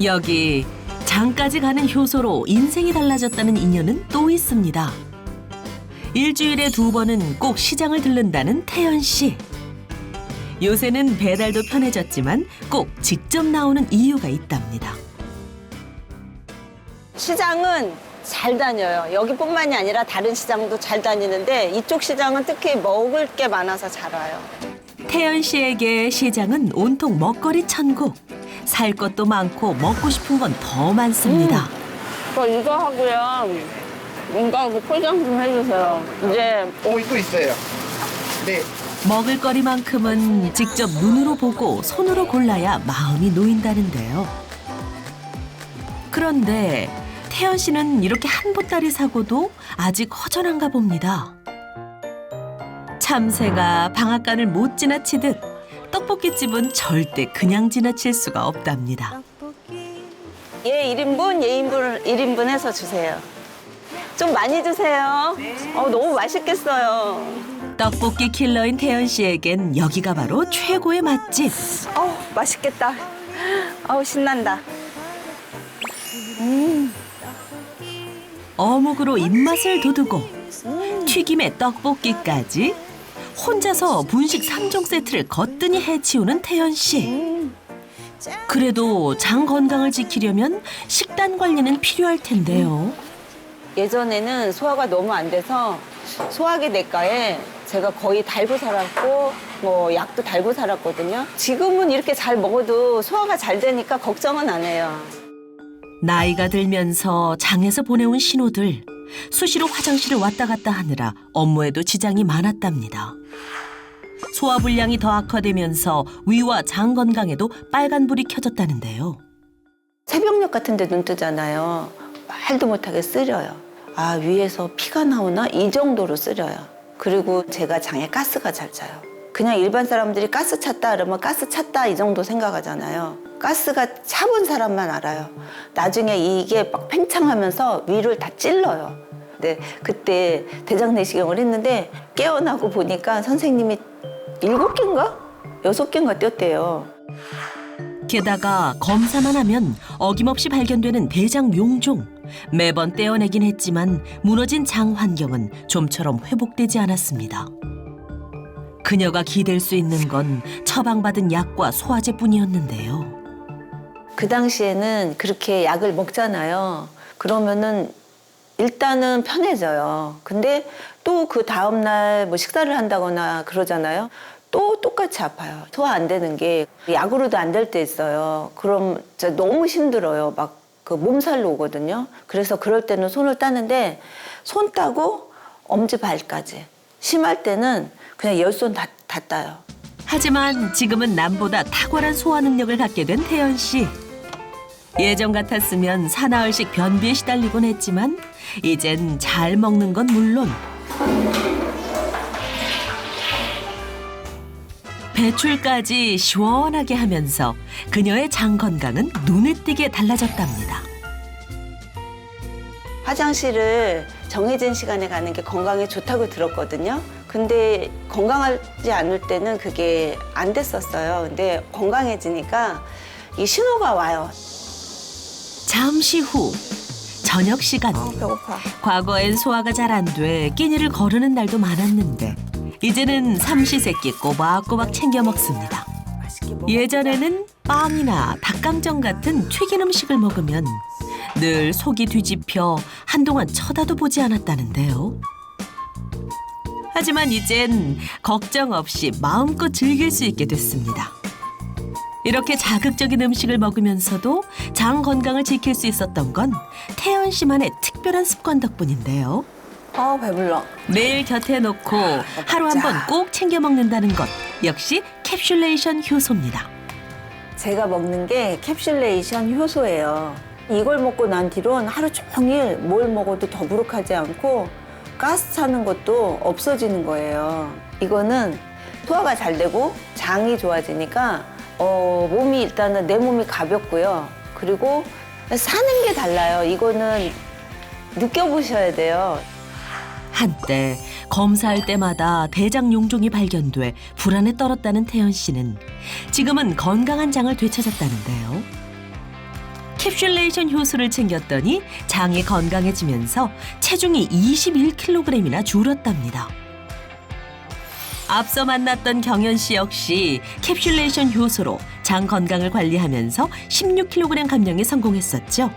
여기 장까지 가는 효소로 인생이 달라졌다는 인연은 또 있습니다. 일주일에 2번은 꼭 시장을 들른다는 태연 씨. 요새는 배달도 편해졌지만 꼭 직접 나오는 이유가 있답니다. 시장은 잘 다녀요. 여기뿐만이 아니라 다른 시장도 잘 다니는데 이쪽 시장은 특히 먹을 게 많아서 잘 와요. 태연 씨에게 시장은 온통 먹거리 천국. 살 것도 많고 먹고 싶은 건 더 많습니다. 이거 하고요. 뭔가 포장 좀 해주세요. 이제 이거 있어요. 네. 먹을거리만큼은 직접 눈으로 보고 손으로 골라야 마음이 놓인다는데요. 그런데 태연 씨는 이렇게 한 보따리 사고도 아직 허전한가 봅니다. 참새가 방앗간을 못 지나치듯 떡볶이집은 절대 그냥 지나칠 수가 없답니다. 얘 1인분, 얘 1인분 해서 주세요. 좀 많이 주세요. 너무 맛있겠어요. 떡볶이 킬러인 태연 씨에겐 여기가 바로 최고의 맛집. 맛있겠다. 신난다. 어묵으로 입맛을 돋우고 튀김에 떡볶이까지 혼자서 분식 3종 세트를 거뜬히 해치우는 태연 씨. 그래도 장 건강을 지키려면 식단 관리는 필요할 텐데요. 예전에는 소화가 너무 안 돼서 소화기 내과에 제가 거의 달고 살았고 약도 달고 살았거든요. 지금은 이렇게 잘 먹어도 소화가 잘 되니까 걱정은 안 해요. 나이가 들면서 장에서 보내온 신호들. 수시로 화장실을 왔다 갔다 하느라 업무에도 지장이 많았답니다. 소화불량이 더 악화되면서 위와 장 건강에도 빨간불이 켜졌다는데요. 새벽녘 같은 데 눈 뜨잖아요. 말도 못하게 쓰려요. 위에서 피가 나오나? 이 정도로 쓰려요. 그리고 제가 장에 가스가 잘 차요. 그냥 일반 사람들이 가스 찼다 그러면 가스 찼다 이 정도 생각하잖아요. 가스가 차본 사람만 알아요. 나중에 이게 막 팽창하면서 위를 다 찔러요. 근데 그때 대장 내시경을 했는데 깨어나고 보니까 선생님이 7개인가? 6개인가 떼었대요. 게다가 검사만 하면 어김없이 발견되는 대장 용종. 매번 떼어내긴 했지만 무너진 장 환경은 좀처럼 회복되지 않았습니다. 그녀가 기댈 수 있는 건 처방받은 약과 소화제뿐이었는데요. 그 당시에는 그렇게 약을 먹잖아요. 그러면은 일단은 편해져요. 근데 또 그 다음날 식사를 한다거나 그러잖아요. 또 똑같이 아파요. 소화 안 되는 게 약으로도 안 될 때 있어요. 그럼 진짜 너무 힘들어요. 막 그 몸살로 오거든요. 그래서 그럴 때는 손을 따는데 손 따고 엄지발까지. 심할 때는 그냥 10손 다 따요. 하지만 지금은 남보다 탁월한 소화 능력을 갖게 된 태연 씨. 예전 같았으면 사나흘씩 변비에 시달리곤 했지만 이젠 잘 먹는 건 물론 배출까지 시원하게 하면서 그녀의 장 건강은 눈에 띄게 달라졌답니다. 화장실을 정해진 시간에 가는 게 건강에 좋다고 들었거든요. 근데 건강하지 않을 때는 그게 안 됐었어요. 근데 건강해지니까 이 신호가 와요. 잠시 후 저녁 시간. 배고파. 과거엔 소화가 잘 안 돼 끼니를 거르는 날도 많았는데 이제는 삼시세끼 꼬박꼬박 챙겨 먹습니다. 예전에는 빵이나 닭강정 같은 튀긴 음식을 먹으면 늘 속이 뒤집혀 한동안 쳐다도 보지 않았다는데요. 하지만 이젠 걱정 없이 마음껏 즐길 수 있게 됐습니다. 이렇게 자극적인 음식을 먹으면서도 장 건강을 지킬 수 있었던 건 태연 씨만의 특별한 습관 덕분인데요. 배불러. 매일 곁에 놓고 하루 한 번 꼭 챙겨 먹는다는 것 역시 캡슐레이션 효소입니다. 제가 먹는 게 캡슐레이션 효소예요. 이걸 먹고 난 뒤로는 하루 종일 뭘 먹어도 더부룩하지 않고 가스 차는 것도 없어지는 거예요. 이거는 소화가 잘 되고 장이 좋아지니까 몸이 일단은 내 몸이 가볍고요. 그리고 사는 게 달라요. 이거는 느껴보셔야 돼요. 한때 검사할 때마다 대장 용종이 발견돼 불안에 떨었다는 태연 씨는 지금은 건강한 장을 되찾았다는데요. 캡슐레이션 효소를 챙겼더니 장이 건강해지면서 체중이 21kg이나 줄었답니다. 앞서 만났던 경연 씨 역시 캡슐레이션 효소로 장 건강을 관리하면서 16kg 감량에 성공했었죠.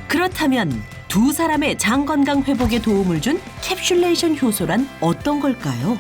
그렇다면 두 사람의 장 건강 회복에 도움을 준 캡슐레이션 효소란 어떤 걸까요?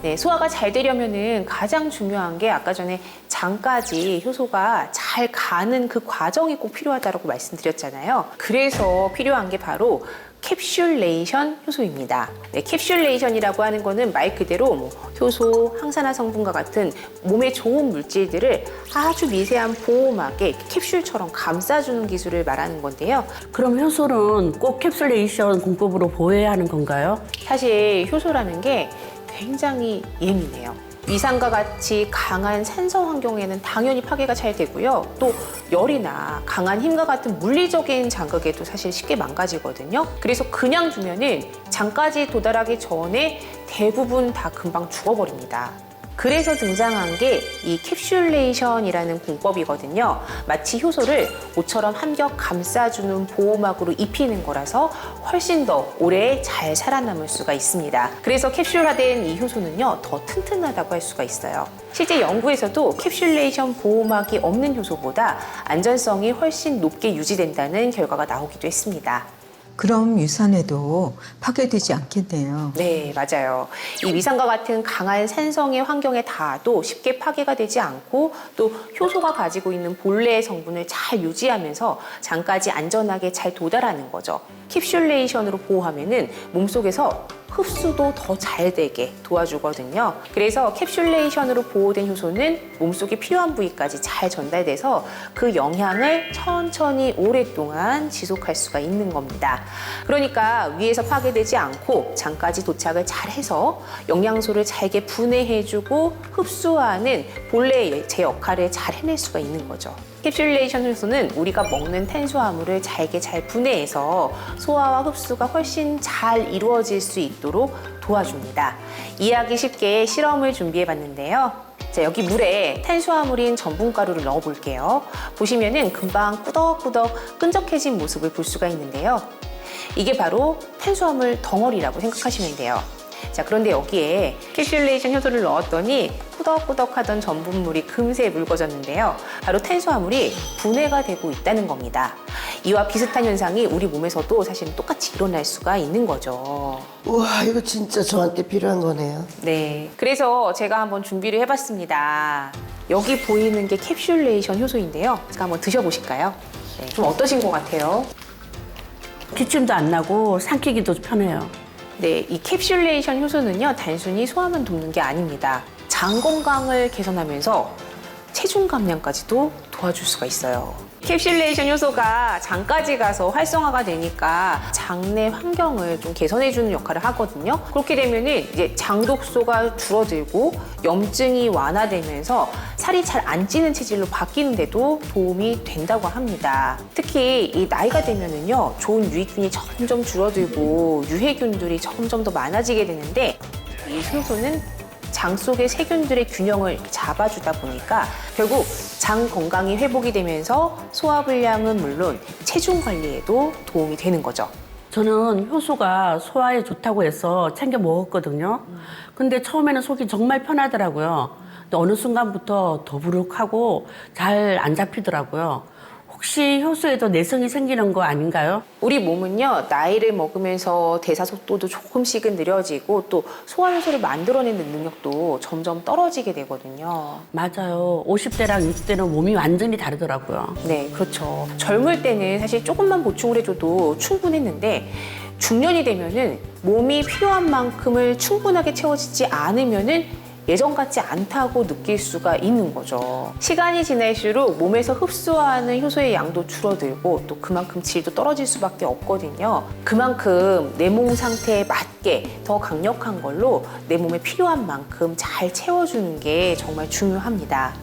네, 소화가 잘 되려면은 가장 중요한 게 아까 전에 장까지 효소가 잘 가는 그 과정이 꼭 필요하다고 말씀드렸잖아요. 그래서 필요한 게 바로 캡슐레이션 효소입니다. 네, 캡슐레이션이라고 하는 거는 말 그대로 효소, 항산화 성분과 같은 몸에 좋은 물질들을 아주 미세한 보호막에 캡슐처럼 감싸주는 기술을 말하는 건데요. 그럼 효소는 꼭 캡슐레이션 공법으로 보호해야 하는 건가요? 사실 효소라는 게 굉장히 예민해요. 위산과 같이 강한 산성 환경에는 당연히 파괴가 잘 되고요. 또 열이나 강한 힘과 같은 물리적인 자극에도 사실 쉽게 망가지거든요. 그래서 그냥 두면은 장까지 도달하기 전에 대부분 다 금방 죽어버립니다. 그래서 등장한 게 이 캡슐레이션이라는 공법이거든요. 마치 효소를 옷처럼 한겹 감싸주는 보호막으로 입히는 거라서 훨씬 더 오래 잘 살아남을 수가 있습니다. 그래서 캡슐화된 이 효소는요, 더 튼튼하다고 할 수가 있어요. 실제 연구에서도 캡슐레이션 보호막이 없는 효소보다 안전성이 훨씬 높게 유지된다는 결과가 나오기도 했습니다. 그럼 유산에도 파괴되지 않겠네요. 네, 맞아요. 이 위산과 같은 강한 산성의 환경에 닿아도 쉽게 파괴가 되지 않고 또 효소가 가지고 있는 본래의 성분을 잘 유지하면서 장까지 안전하게 잘 도달하는 거죠. 캡슐레이션으로 보호하면은 몸속에서 흡수도 더 잘 되게 도와주거든요. 그래서 캡슐레이션으로 보호된 효소는 몸속에 필요한 부위까지 잘 전달돼서 그 영향을 천천히 오랫동안 지속할 수가 있는 겁니다. 그러니까 위에서 파괴되지 않고 장까지 도착을 잘 해서 영양소를 잘게 분해해주고 흡수하는 본래의 제 역할을 잘 해낼 수가 있는 거죠. 캡슐레이션 효소는 우리가 먹는 탄수화물을 잘게 잘 분해해서 소화와 흡수가 훨씬 잘 이루어질 수 있도록 도와줍니다. 이해하기 쉽게 실험을 준비해 봤는데요. 자, 여기 물에 탄수화물인 전분가루를 넣어 볼게요. 보시면은 금방 꾸덕꾸덕 끈적해진 모습을 볼 수가 있는데요. 이게 바로 탄수화물 덩어리라고 생각하시면 돼요. 자, 그런데 여기에 캡슐레이션 효소를 넣었더니 꾸덕꾸덕하던 전분물이 금세 묽어졌는데요. 바로 탄수화물이 분해가 되고 있다는 겁니다. 이와 비슷한 현상이 우리 몸에서도 사실은 똑같이 일어날 수가 있는 거죠. 우와, 이거 진짜 저한테 필요한 거네요. 네, 그래서 제가 한번 준비를 해봤습니다. 여기 보이는 게 캡슐레이션 효소인데요. 제가 한번 드셔보실까요? 네, 좀 어떠신 것 같아요? 기침도 안 나고 삼키기도 편해요. 네, 이 캡슐레이션 효소는요, 단순히 소화만 돕는 게 아닙니다. 장 건강을 개선하면서 체중 감량까지도 도와줄 수가 있어요. 캡슐레이션 효소가 장까지 가서 활성화가 되니까 장내 환경을 좀 개선해주는 역할을 하거든요. 그렇게 되면은 이제 장독소가 줄어들고 염증이 완화되면서 살이 잘 안 찌는 체질로 바뀌는데도 도움이 된다고 합니다. 특히 이 나이가 되면은요, 좋은 유익균이 점점 줄어들고 유해균들이 점점 더 많아지게 되는데 이 효소는 장 속의 세균들의 균형을 잡아주다 보니까 결국 장 건강이 회복이 되면서 소화불량은 물론 체중 관리에도 도움이 되는 거죠. 저는 효소가 소화에 좋다고 해서 챙겨 먹었거든요. 근데 처음에는 속이 정말 편하더라고요. 근데 어느 순간부터 더부룩하고 잘 안 잡히더라고요. 혹시 효소에도 내성이 생기는 거 아닌가요? 우리 몸은요, 나이를 먹으면서 대사 속도도 조금씩은 느려지고 또 소화효소를 만들어내는 능력도 점점 떨어지게 되거든요. 맞아요. 50대랑 60대는 몸이 완전히 다르더라고요. 네, 그렇죠. 젊을 때는 사실 조금만 보충을 해줘도 충분했는데 중년이 되면은 몸이 필요한 만큼을 충분하게 채워지지 않으면은 예전 같지 않다고 느낄 수가 있는 거죠. 시간이 지날수록 몸에서 흡수하는 효소의 양도 줄어들고 또 그만큼 질도 떨어질 수밖에 없거든요. 그만큼 내 몸 상태에 맞게 더 강력한 걸로 내 몸에 필요한 만큼 잘 채워주는 게 정말 중요합니다.